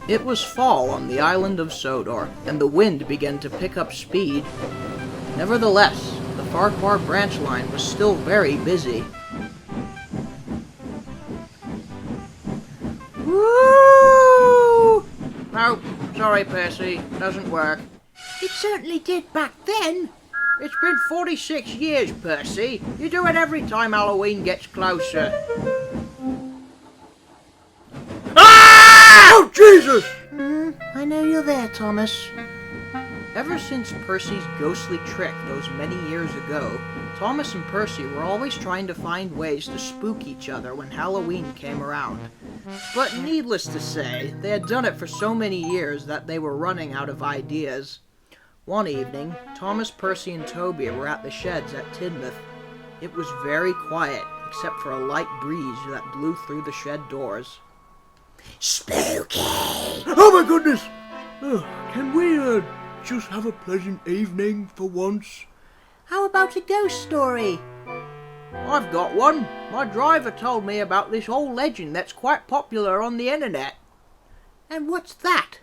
It was fall on the island of SODOR, and the wind began to pick up speed. Nevertheless, the Farquhar branch line was still very busy. Woo! No, sorry Percy, doesn't work. It certainly did back then. It's been 46 years, Percy. You do it every time Halloween gets closer. Oh, Jesus! I know you're there, Thomas. Ever since Percy's ghostly trick those many years ago, Thomas and Percy were always trying to find ways to spook each other when Halloween came around. But needless to say, they had done it for so many years that they were running out of ideas. One evening, Thomas, Percy, and Toby were at the sheds at Tidmouth. It was very quiet, except for a light breeze that blew through the shed doors. Spooky! Oh my goodness! Can we, just have a pleasant evening for once? How about a ghost story? I've got one. My driver told me about this old legend that's quite popular on the internet. And what's that?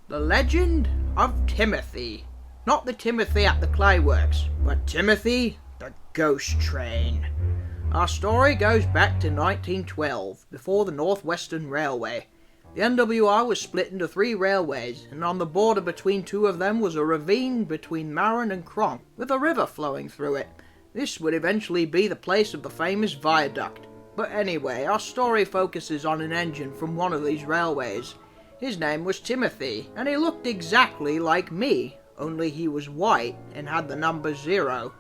The legend of Timothy. Not the Timothy at the clayworks, but Timothy the Ghost Train. Our story goes back to 1912, before the Northwestern Railway. The NWR was split into 3 railways, and on the border between 2 of them was a ravine between Maron and Cronk, with a river flowing through it. This would eventually be the place of the famous viaduct. But anyway, our story focuses on an engine from one of these railways. His name was Timothy, and he looked exactly like me, only he was white and had the number 0.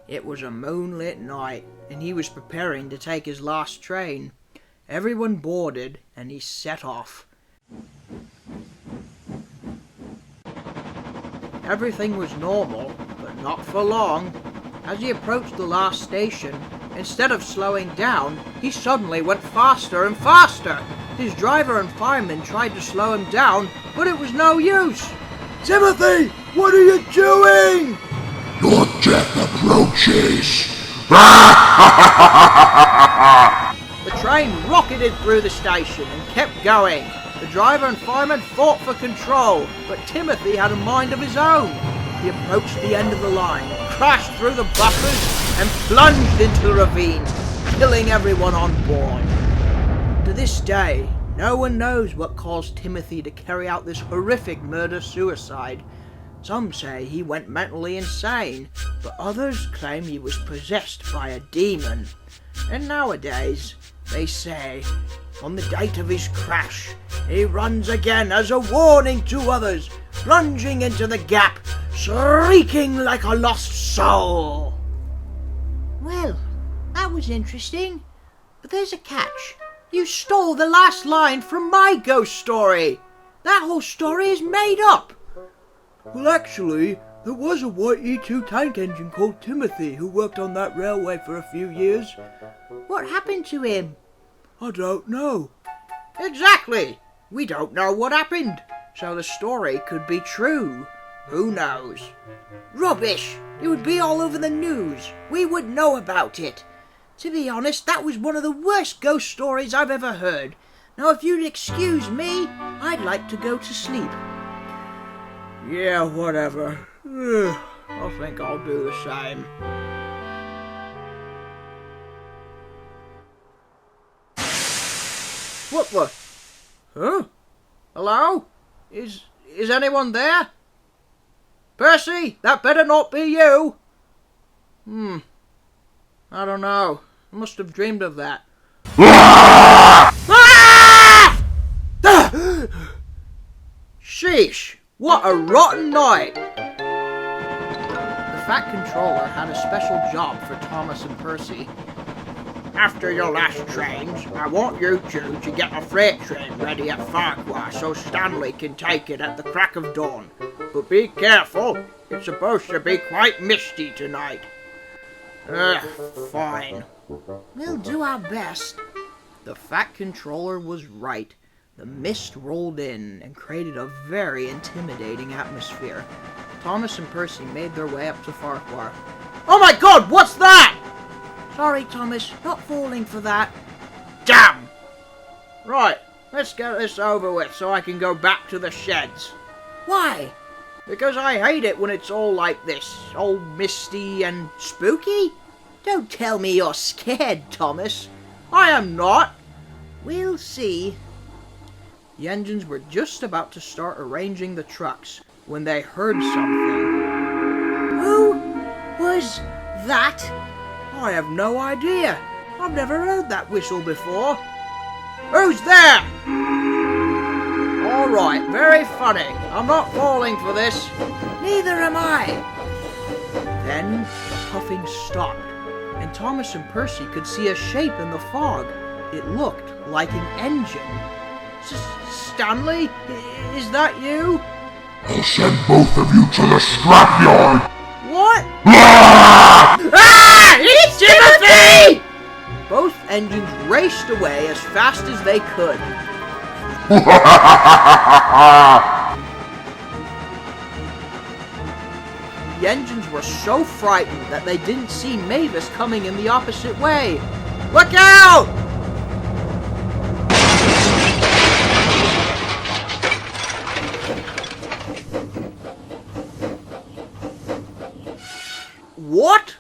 It was a moonlit night, and he was preparing to take his last train. Everyone boarded, and he set off. Everything was normal, but not for long. As he approached the last station, instead of slowing down, he suddenly went faster and faster. His driver and fireman tried to slow him down, but it was no use. Timothy, what are you doing? Your death approaches. The train rocketed through the station and kept going. The driver and fireman fought for control, but Timothy had a mind of his own. He approached the end of the line, crashed through the buffers, and plunged into the ravine, killing everyone on board. To this day, no one knows what caused Timothy to carry out this horrific murder-suicide. Some say he went mentally insane, but others claim he was possessed by a demon. And nowadays, they say, on the date of his crash, he runs again as a warning to others, plunging into the gap, shrieking like a lost soul. Well, that was interesting. But there's a catch. You stole the last line from my ghost story. That whole story is made up. Well, actually, there was a white E2 tank engine called Timothy who worked on that railway for a few years. What happened to him? I don't know. Exactly. We don't know what happened, so the story could be true. Who knows? Rubbish! It would be all over the news. We would know about it. To be honest, that was one of the worst ghost stories I've ever heard. Now, if you'd excuse me, I'd like to go to sleep. Yeah, whatever. I think I'll do the same. What the? Huh? Hello? Is anyone there? Percy, that better not be you. I don't know. I must have dreamed of that. Ah! Sheesh! What a rotten night! The Fat Controller had a special job for Thomas and Percy. After your last trains, I want you two to get a freight train ready at Farquhar so Stanley can take it at the crack of dawn. But be careful, it's supposed to be quite misty tonight. Fine. We'll do our best. The Fat Controller was right. The mist rolled in and created a very intimidating atmosphere. Thomas and Percy made their way up to Farquhar. Oh my god, what's that? Sorry, Thomas, not falling for that. Damn! Right, let's get this over with so I can go back to the sheds. Why? Because I hate it when it's all like this, all misty and spooky. Don't tell me you're scared, Thomas. I am not. We'll see. The engines were just about to start arranging the trucks when they heard something. Who was that? I have no idea. I've never heard that whistle before. Who's there? All right, very funny. I'm not falling for this. Neither am I. Then the puffing stopped, and Thomas and Percy could see a shape in the fog. It looked like an engine. Stanley, is that you? I'll send both of you to the scrapyard! What? It's Timothy! Both engines raced away as fast as they could. The engines were so frightened that they didn't see Mavis coming in the opposite way. Look out! What?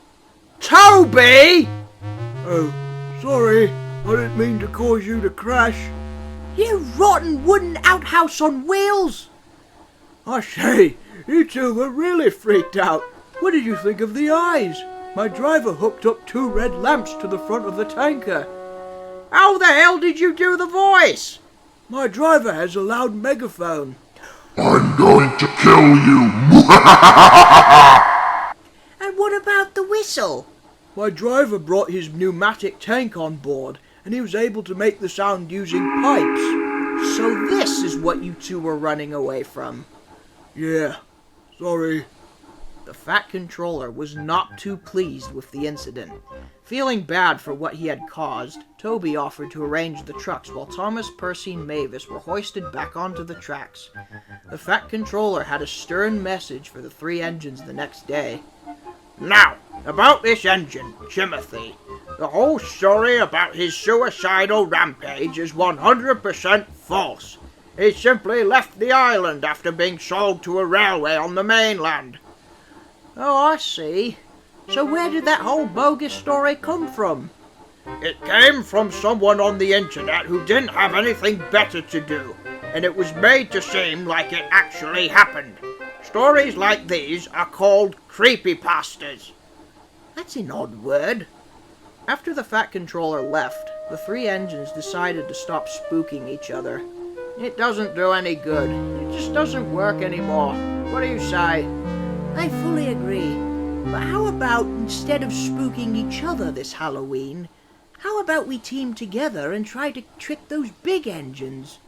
Toby! Oh, sorry. I didn't mean to cause you to crash. You rotten wooden outhouse on wheels! I say, you two were really freaked out. What did you think of the eyes? My driver hooked up 2 red lamps to the front of the tanker. How the hell did you do the voice? My driver has a loud megaphone. I'm going to kill you! And what about the whistle? My driver brought his pneumatic tank on board, and he was able to make the sound using pipes. So this is what you two were running away from. Yeah, sorry. The Fat Controller was not too pleased with the incident. Feeling bad for what he had caused, Toby offered to arrange the trucks while Thomas, Percy, and Mavis were hoisted back onto the tracks. The Fat Controller had a stern message for the 3 engines the next day. Now, about this engine, Timothy. The whole story about his suicidal rampage is 100% false. He simply left the island after being sold to a railway on the mainland. Oh, I see. So where did that whole bogus story come from? It came from someone on the internet who didn't have anything better to do, and it was made to seem like it actually happened. Stories like these are called creepypastas. That's an odd word. After the Fat Controller left, the 3 engines decided to stop spooking each other. It doesn't do any good. It just doesn't work anymore. What do you say? I fully agree. But how about, instead of spooking each other this Halloween, how about we team together and try to trick those big engines?